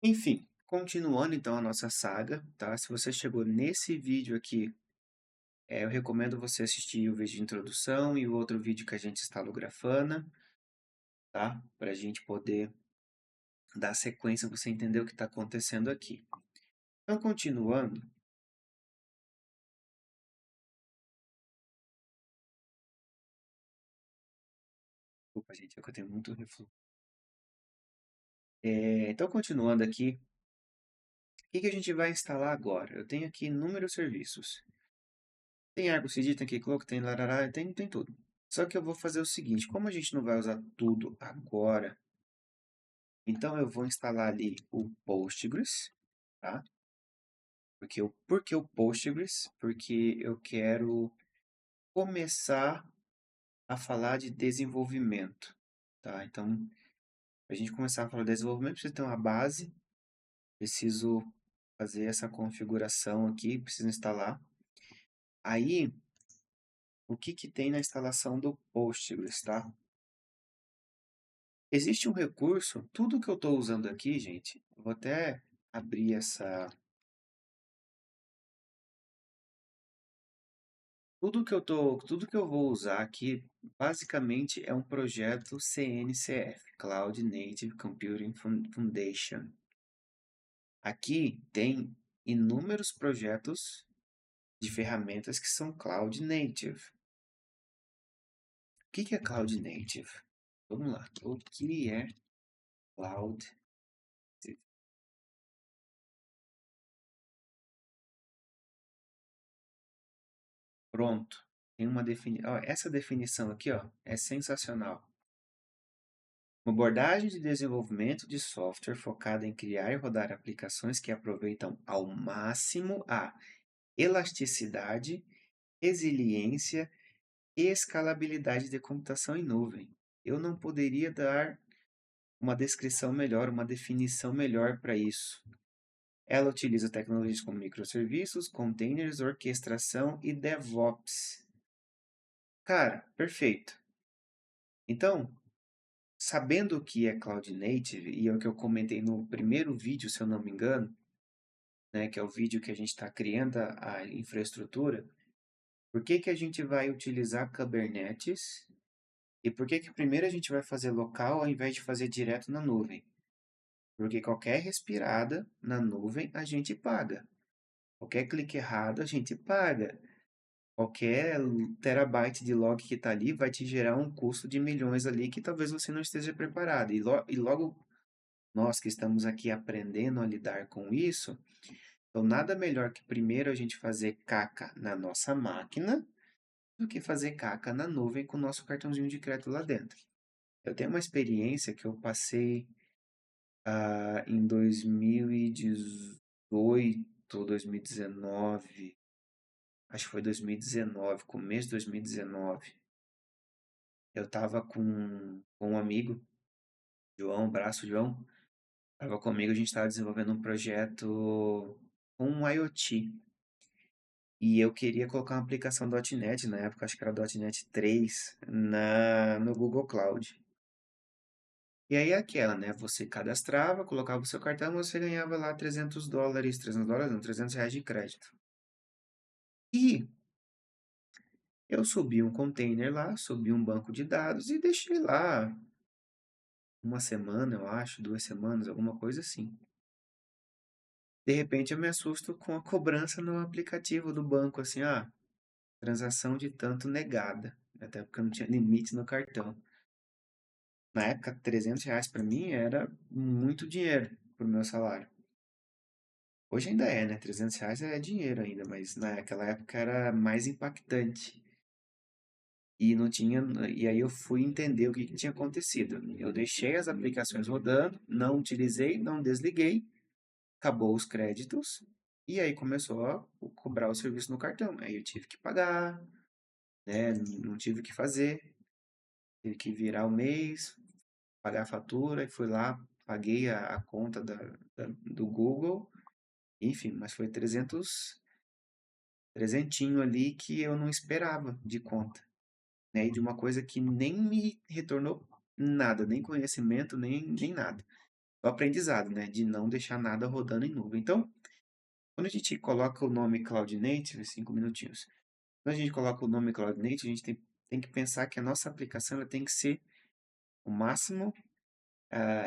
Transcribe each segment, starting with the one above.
Enfim, continuando então a nossa saga, tá? Se você chegou nesse vídeo aqui, eu recomendo você assistir o vídeo de introdução e o outro vídeo que a gente instalou Grafana, tá? Para a gente poder dar sequência, você entender o que está acontecendo aqui. Então, continuando. Desculpa, gente, é que eu tenho muito refluxo. Então, continuando aqui, o que a gente vai instalar agora? Eu tenho aqui inúmeros serviços. Tem Argo CD, tem Keycloak, tem Larará, tem tudo. Só que eu vou fazer o seguinte, como a gente não vai usar tudo agora, então eu vou instalar ali o Postgres, tá? Por que o Postgres? Porque eu quero começar a falar de desenvolvimento, tá? Então, para a gente começar a falar de desenvolvimento, precisa ter uma base, preciso fazer essa configuração aqui, preciso instalar. Aí, o que tem na instalação do Postgres, tá? Existe um recurso, tudo que eu estou usando aqui, gente, eu vou até abrir essa. Tudo que eu vou usar aqui, basicamente é um projeto CNCF, Cloud Native Computing Foundation. Aqui tem inúmeros projetos de ferramentas que são Cloud Native. O que é Cloud Native? Vamos lá. O que é Cloud Native? Pronto. Tem uma definição. Essa definição aqui, ó, é sensacional. Uma abordagem de desenvolvimento de software focada em criar e rodar aplicações que aproveitam ao máximo a elasticidade, resiliência e escalabilidade de computação em nuvem. Eu não poderia dar uma descrição melhor, uma definição melhor para isso. Ela utiliza tecnologias como microserviços, containers, orquestração e DevOps. Cara, perfeito. Então, sabendo o que é Cloud Native, e é o que eu comentei no primeiro vídeo, se eu não me engano, né, que é o vídeo que a gente está criando a infraestrutura, por que a gente vai utilizar Kubernetes e por que primeiro a gente vai fazer local ao invés de fazer direto na nuvem? Porque qualquer respirada na nuvem a gente paga. Qualquer clique errado a gente paga. Qualquer terabyte de log que está ali vai te gerar um custo de milhões ali que talvez você não esteja preparado. E logo nós que estamos aqui aprendendo a lidar com isso, então nada melhor que primeiro a gente fazer caca na nossa máquina do que fazer caca na nuvem com o nosso cartãozinho de crédito lá dentro. Eu tenho uma experiência que eu passei em 2018, 2019, acho que foi 2019, começo de 2019. Eu estava com um amigo, João, braço João, estava comigo, a gente estava desenvolvendo um projeto com um IoT. E eu queria colocar uma aplicação .NET, na época acho que era .NET 3, no Google Cloud. E aí é aquela, né? Você cadastrava, colocava o seu cartão, você ganhava lá $300, $300 não, R$ 300 de crédito. E eu subi um container lá, subi um banco de dados e deixei lá uma semana, eu acho, 2 semanas, alguma coisa assim. De repente eu me assusto com a cobrança no aplicativo do banco, assim, transação de tanto negada. Até porque eu não tinha limite no cartão. Na época, R$ 300 para mim era muito dinheiro pro meu salário. Hoje ainda é, né? R$ 300 é dinheiro ainda, mas naquela época era mais impactante. E não tinha, e aí eu fui entender o que tinha acontecido. Eu deixei as aplicações rodando, não utilizei, não desliguei, acabou os créditos, e aí começou a cobrar o serviço no cartão. Aí eu tive que pagar, né? Não tive o que fazer, tive que virar o mês, pagar a fatura, e fui lá, paguei a conta do Google, enfim, mas foi 300 ali que eu não esperava de conta, né? E de uma coisa que nem me retornou nada, nem conhecimento, nem nada. do aprendizado, né? De não deixar nada rodando em nuvem. Então, quando a gente coloca o nome Cloud Native, 5 minutinhos. Quando a gente coloca o nome Cloud Native, a gente tem que pensar que a nossa aplicação ela tem que ser o máximo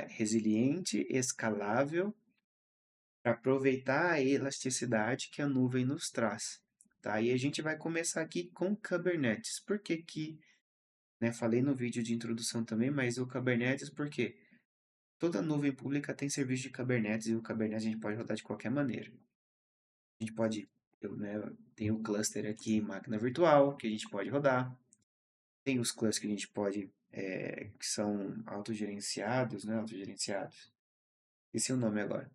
resiliente, escalável, para aproveitar a elasticidade que a nuvem nos traz. Tá? E a gente vai começar aqui com Kubernetes. Por que que, né, falei no vídeo de introdução também, mas o Kubernetes, por quê? Toda nuvem pública tem serviço de Kubernetes e o Kubernetes a gente pode rodar de qualquer maneira. A gente pode, tem o cluster aqui em máquina virtual que a gente pode rodar. Tem os clusters que a gente pode, que são autogerenciados, né? Autogerenciados. Esse é o nome agora.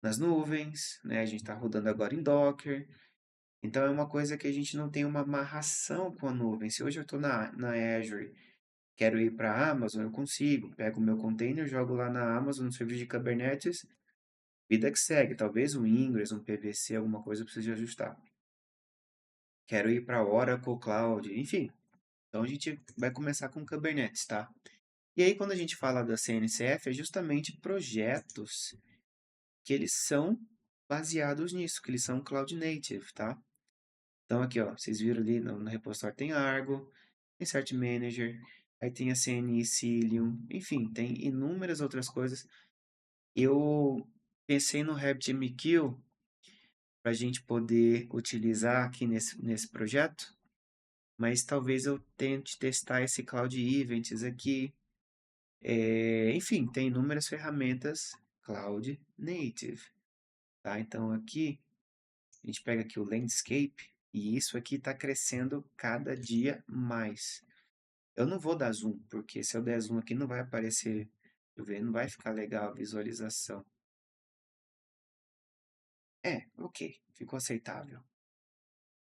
Nas nuvens, né? A gente está rodando agora em Docker. Então é uma coisa que a gente não tem uma amarração com a nuvem. Se hoje eu estou na Azure, quero ir para a Amazon, eu consigo. Pego o meu container, jogo lá na Amazon, no serviço de Kubernetes, vida que segue. Talvez um Ingress, um PVC, alguma coisa eu precise ajustar. Quero ir para Oracle Cloud, enfim. Então a gente vai começar com Kubernetes, tá? E aí quando a gente fala da CNCF, é justamente projetos que eles são baseados nisso, que eles são Cloud Native, tá? Então aqui, ó, vocês viram ali no repositório tem Argo, tem Cert Manager, aí tem a CNI Cilium, enfim, tem inúmeras outras coisas. Eu pensei no RabbitMQ para a gente poder utilizar aqui nesse projeto, mas talvez eu tente testar esse Cloud Events aqui. Enfim, tem inúmeras ferramentas Cloud Native, tá? Então aqui a gente pega aqui o Landscape e isso aqui está crescendo cada dia mais. Eu não vou dar zoom, porque se eu der zoom aqui não vai aparecer, não vai ficar legal a visualização. Ok, ficou aceitável.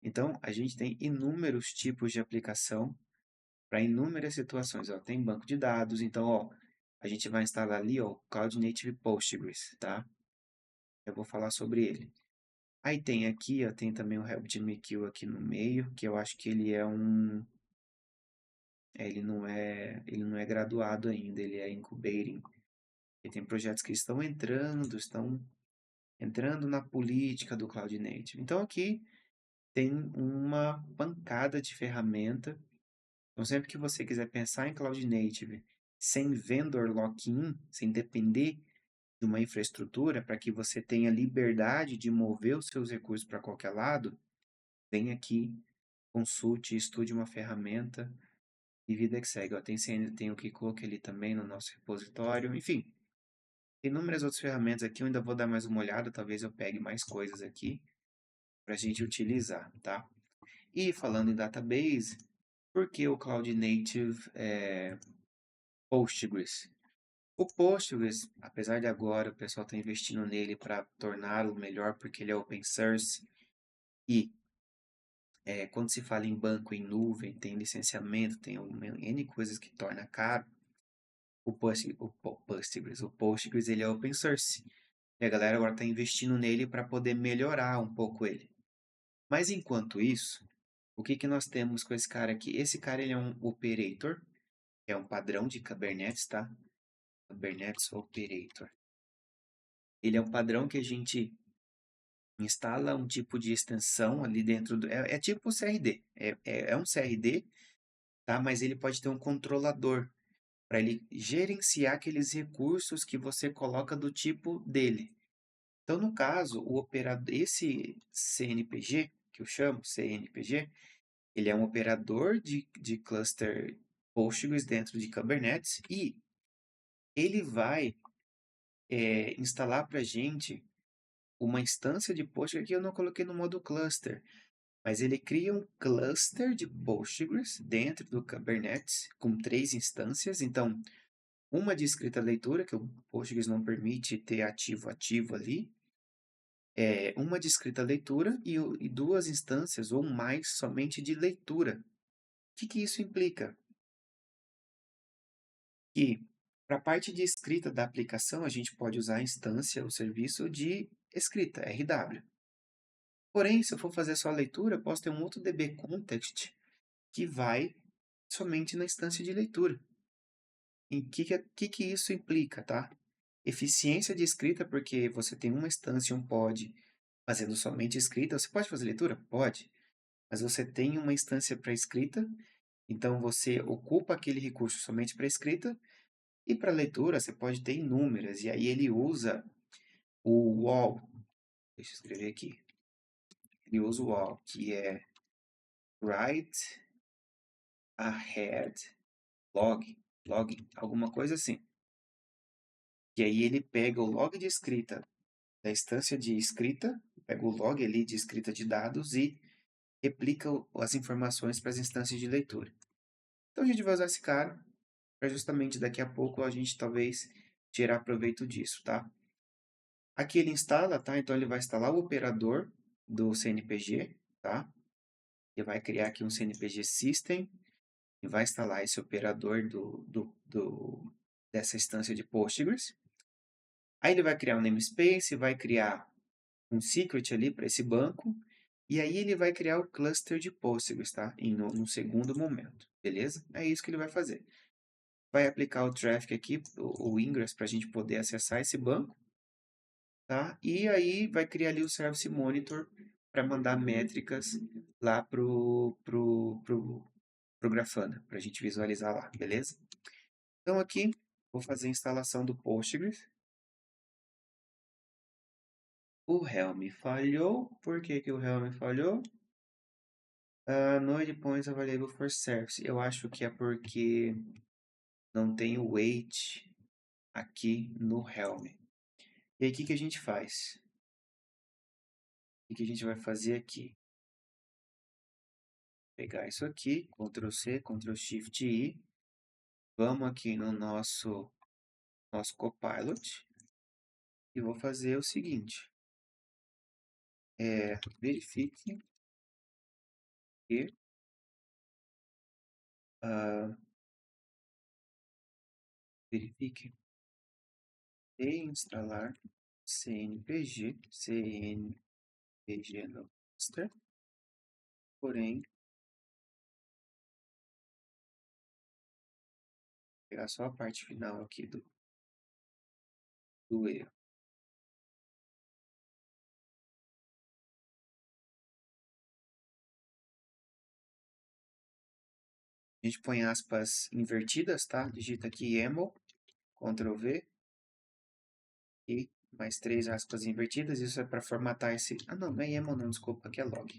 Então, a gente tem inúmeros tipos de aplicação para inúmeras situações. Ó, tem banco de dados, então, ó, a gente vai instalar ali, ó, Cloud Native Postgres, tá? Eu vou falar sobre ele. Aí tem aqui, ó, tem também o RabbitMQ aqui no meio, que eu acho que ele é ele não é graduado ainda, ele é incubating. E tem projetos que estão entrando na política do Cloud Native. Então aqui tem uma pancada de ferramenta. Então sempre que você quiser pensar em Cloud Native sem vendor lock-in, sem depender de uma infraestrutura, para que você tenha liberdade de mover os seus recursos para qualquer lado, vem aqui, consulte, estude uma ferramenta e vida que segue. Ó, tem o Keycloak ali também no nosso repositório. Enfim, tem inúmeras outras ferramentas aqui. Eu ainda vou dar mais uma olhada. Talvez eu pegue mais coisas aqui para a gente utilizar, tá? E falando em database, por que o Cloud Native Postgres? O Postgres, apesar de agora o pessoal estar investindo nele para torná-lo melhor, porque ele é open source e quando se fala em banco em nuvem, tem licenciamento, tem N coisas que torna caro. O Postgres ele é open source. E a galera agora está investindo nele para poder melhorar um pouco ele. Mas enquanto isso, o que que nós temos com esse cara aqui? Esse cara ele é um operator, que é um padrão de Kubernetes, tá? Kubernetes Operator. Ele é um padrão que a gente instala um tipo de extensão ali dentro do... É tipo o CRD. É um CRD, tá? Mas ele pode ter um controlador para ele gerenciar aqueles recursos que você coloca do tipo dele. Então, no caso, o operador, esse CNPG, que eu chamo CNPG, ele é um operador de cluster Postgres dentro de Kubernetes e ele vai instalar para a gente uma instância de Postgres que eu não coloquei no modo cluster, mas ele cria um cluster de Postgres dentro do Kubernetes com 3 instâncias. Então, uma de escrita leitura, que o Postgres não permite ter ativo ali, uma de escrita leitura e 2 instâncias ou mais somente de leitura. O que que isso implica? Que para a parte de escrita da aplicação, a gente pode usar a instância, o serviço de escrita, RW. Porém, se eu for fazer só a leitura, eu posso ter um outro DB context que vai somente na instância de leitura. E o que isso implica, tá? Eficiência de escrita, porque você tem uma instância, um pod, fazendo somente escrita. Você pode fazer leitura? Pode. Mas você tem uma instância para escrita, então você ocupa aquele recurso somente para escrita. E para leitura, você pode ter inúmeras. E aí ele usa o wall. Deixa eu escrever aqui. Ele usa o wall, que é write ahead log, alguma coisa assim. E aí ele pega o log de escrita da instância de escrita, pega o log ali de escrita de dados e replica as informações para as instâncias de leitura. Então a gente vai usar esse cara para justamente daqui a pouco a gente talvez tirar proveito disso, tá? Aqui ele instala, tá? Então ele vai instalar o operador do CNPG, tá? Ele vai criar aqui um CNPG System e vai instalar esse operador dessa instância de Postgres. Aí ele vai criar um namespace, vai criar um secret ali para esse banco, e aí ele vai criar o cluster de Postgres, tá? No segundo momento, beleza? É isso que ele vai fazer. Vai aplicar o traffic aqui, o ingress, para a gente poder acessar esse banco, tá? E aí vai criar ali o service monitor para mandar métricas lá pro Grafana, para a gente visualizar lá, beleza? Então aqui, vou fazer a instalação do Postgres. O Helm falhou. Por que que o Helm falhou? No endpoints available for service. Eu acho que é porque não tem o wait aqui no Helm. E aí, o que que a gente faz? O que a gente vai fazer aqui? Pegar isso aqui, Ctrl C, Ctrl Shift I. Vamos aqui no nosso Copilot. E vou fazer o seguinte. Verifique que verifique e instalar CNPG no cluster, porém, vou pegar só a parte final aqui do erro. A gente põe aspas invertidas, tá? Digita aqui YAML, Ctrl V, e mais 3 aspas invertidas. Isso é para formatar esse... Ah, não é YAML não, desculpa, aqui é log.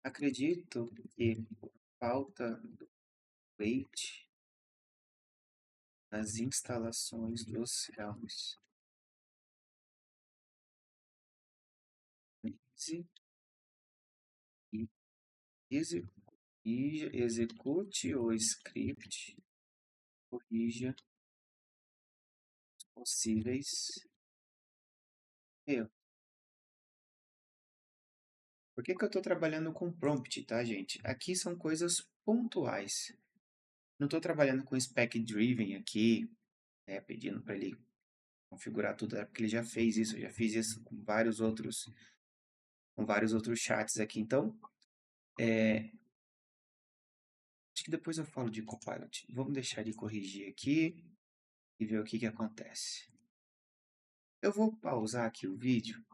Acredito que por falta do wait nas instalações dos Helms. Execute o script, corrija possíveis erros. Por que que eu estou trabalhando com prompt, tá, gente? Aqui são coisas pontuais. Não estou trabalhando com spec driven aqui, né, pedindo para ele configurar tudo, é porque ele já fez isso, eu já fiz isso com vários outros chats aqui. Então, acho que depois eu falo de Copilot. Vamos deixar ele corrigir aqui e ver o que que acontece. Eu vou pausar aqui o vídeo,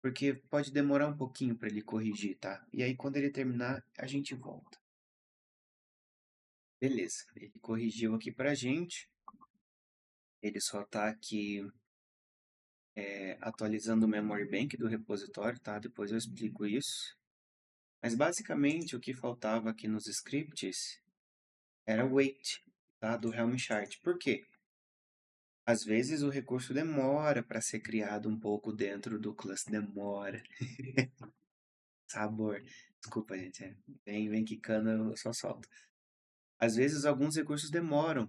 porque pode demorar um pouquinho para ele corrigir, tá? E aí, quando ele terminar, a gente volta. Beleza, ele corrigiu aqui pra gente. Ele só está aqui atualizando o memory bank do repositório, tá? Depois eu explico isso. Mas basicamente o que faltava aqui nos scripts era o wait, tá? Do Helm chart. Por quê? Às vezes o recurso demora para ser criado um pouco dentro do cluster. Demora. Sabor. Desculpa, gente. Vem quicando, eu só solto. Às vezes alguns recursos demoram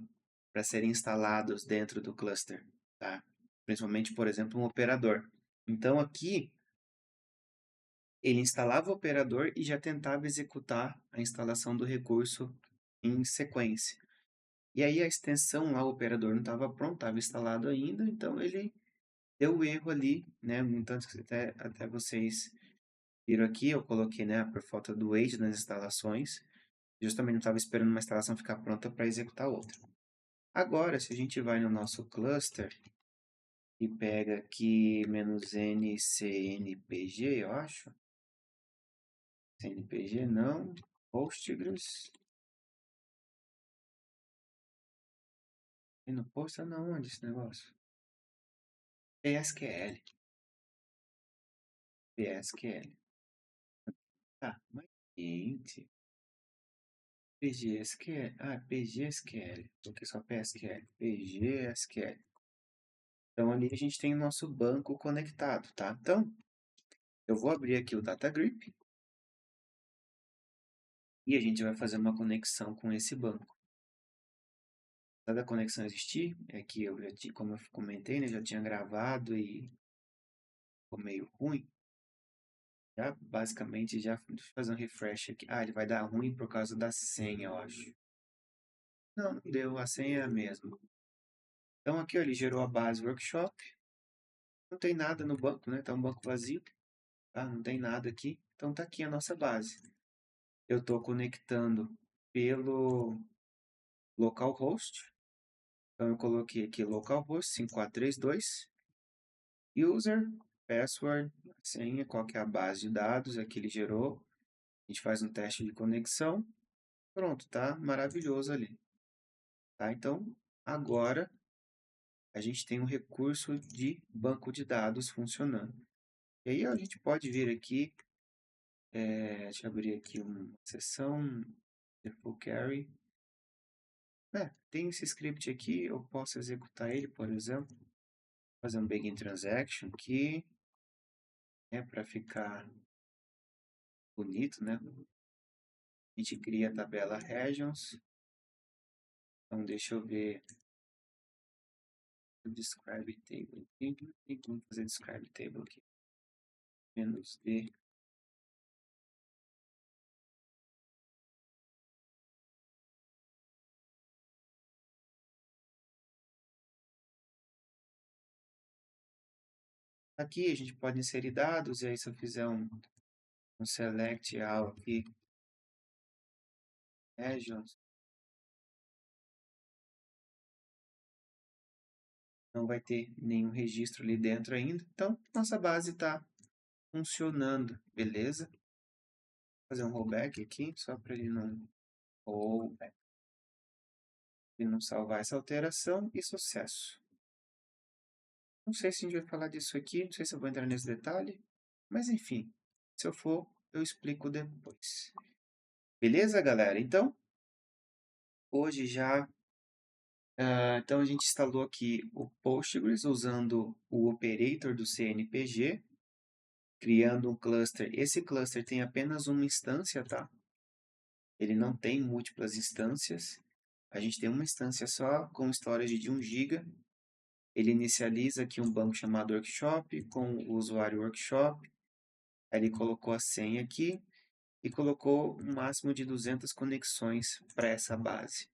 para serem instalados dentro do cluster, tá? Principalmente, por exemplo, um operador. Então aqui ele instalava o operador e já tentava executar a instalação do recurso em sequência. E aí a extensão lá, o operador não estava pronto, estava instalado ainda, então ele deu o erro ali, né? Então, até vocês viram aqui, eu coloquei, né, por falta do wait nas instalações, justamente não estava esperando uma instalação ficar pronta para executar outra. Agora, se a gente vai no nosso cluster e pega aqui "-ncnpg", eu acho. CNPG não, Postgres. E no post tá não, onde esse negócio? PSQL. PSQL. Tá, mas gente, PGSQL. Ah, PGSQL. Porque só PSQL. PGSQL. Então ali a gente tem o nosso banco conectado, tá? Então, eu vou abrir aqui o DataGrip e a gente vai fazer uma conexão com esse banco. Apesar da conexão existir, é que eu já tinha, como eu comentei, né, já tinha gravado e ficou meio ruim. Já basicamente já deixa eu fazer um refresh aqui. Ah, ele vai dar ruim por causa da senha, eu acho. Não, não deu, a senha é a mesma. Então aqui ó, ele gerou a base workshop. Não tem nada no banco, né? Tá um banco vazio, tá? Não tem nada aqui. Então tá aqui a nossa base. Eu estou conectando pelo localhost. Então eu coloquei aqui localhost 5432, user, password, senha, qual que é a base de dados, aqui ele gerou. A gente faz um teste de conexão. Pronto, tá maravilhoso ali. Tá? Então, agora a gente tem um recurso de banco de dados funcionando. E aí a gente pode vir aqui, deixa eu abrir aqui uma seção, default carry. Tem esse script aqui, eu posso executar ele, por exemplo, fazer um begin transaction aqui, para ficar bonito, né? A gente cria a tabela regions. Então, deixa eu ver o describe table. Vamos fazer describe table aqui. -d. Aqui a gente pode inserir dados, e aí se eu fizer um select all aqui, regions, não vai ter nenhum registro ali dentro ainda. Então, nossa base está funcionando, beleza? Vou fazer um rollback aqui, só para ele não, ele não salvar essa alteração, e sucesso. Não sei se a gente vai falar disso aqui, não sei se eu vou entrar nesse detalhe, mas enfim, se eu for, eu explico depois. Beleza, galera? Então, hoje já então a gente instalou aqui o Postgres usando o operator do CNPG, criando um cluster. Esse cluster tem apenas uma instância, tá? Ele não tem múltiplas instâncias. A gente tem uma instância só com storage de 1 GB. Ele inicializa aqui um banco chamado workshop com o usuário workshop. Aí ele colocou a senha aqui e colocou um máximo de 200 conexões para essa base.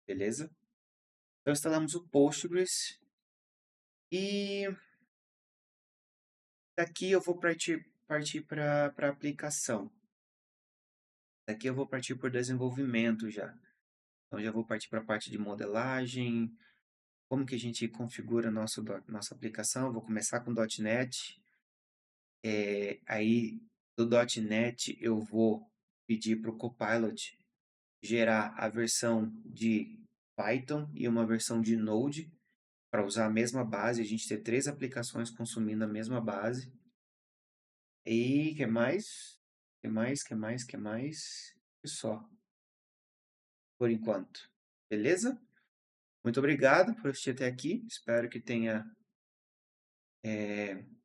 Beleza? Então instalamos o Postgres e daqui eu vou partir para a aplicação. Daqui eu vou partir por desenvolvimento já. Então já vou partir para a parte de modelagem, como que a gente configura nossa aplicação. Eu vou começar com .NET. Aí do .NET eu vou pedir para o Copilot gerar a versão de Python e uma versão de Node para usar a mesma base, a gente ter 3 aplicações consumindo a mesma base. E que mais? Que mais? E só, por enquanto. Beleza? Muito obrigado por assistir até aqui. Espero que tenha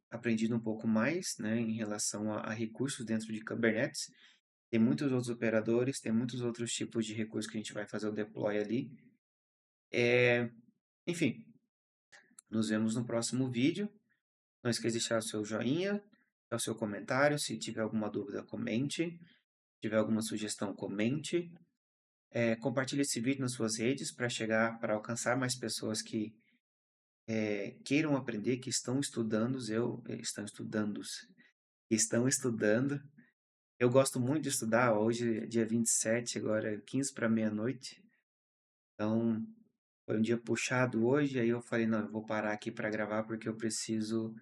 aprendido um pouco mais, né, em relação a recursos dentro de Kubernetes. Tem muitos outros operadores, tem muitos outros tipos de recursos que a gente vai fazer o deploy ali. Enfim, nos vemos no próximo vídeo. Não esqueça de deixar o seu joinha, o seu comentário. Se tiver alguma dúvida, comente. Se tiver alguma sugestão, comente. Compartilhe esse vídeo nas suas redes para alcançar mais pessoas que queiram aprender, que estão estudando. Estão estudando. Eu gosto muito de estudar. Hoje é dia 27, agora é 15 para meia-noite. Então, Foi um dia puxado hoje, aí eu falei, não, eu vou parar aqui para gravar porque eu preciso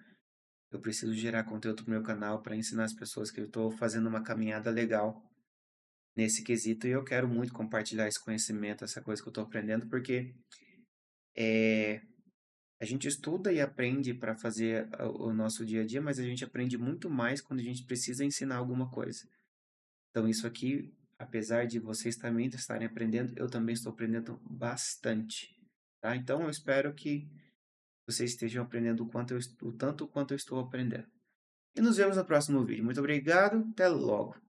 gerar conteúdo pro meu canal para ensinar as pessoas que eu estou fazendo uma caminhada legal nesse quesito e eu quero muito compartilhar esse conhecimento, essa coisa que eu estou aprendendo, porque a gente estuda e aprende para fazer o nosso dia a dia, mas a gente aprende muito mais quando a gente precisa ensinar alguma coisa. Então, isso aqui, apesar de vocês também estarem aprendendo, eu também estou aprendendo bastante, tá? Então, eu espero que vocês estejam aprendendo o tanto quanto eu estou aprendendo. E nos vemos no próximo vídeo. Muito obrigado, até logo!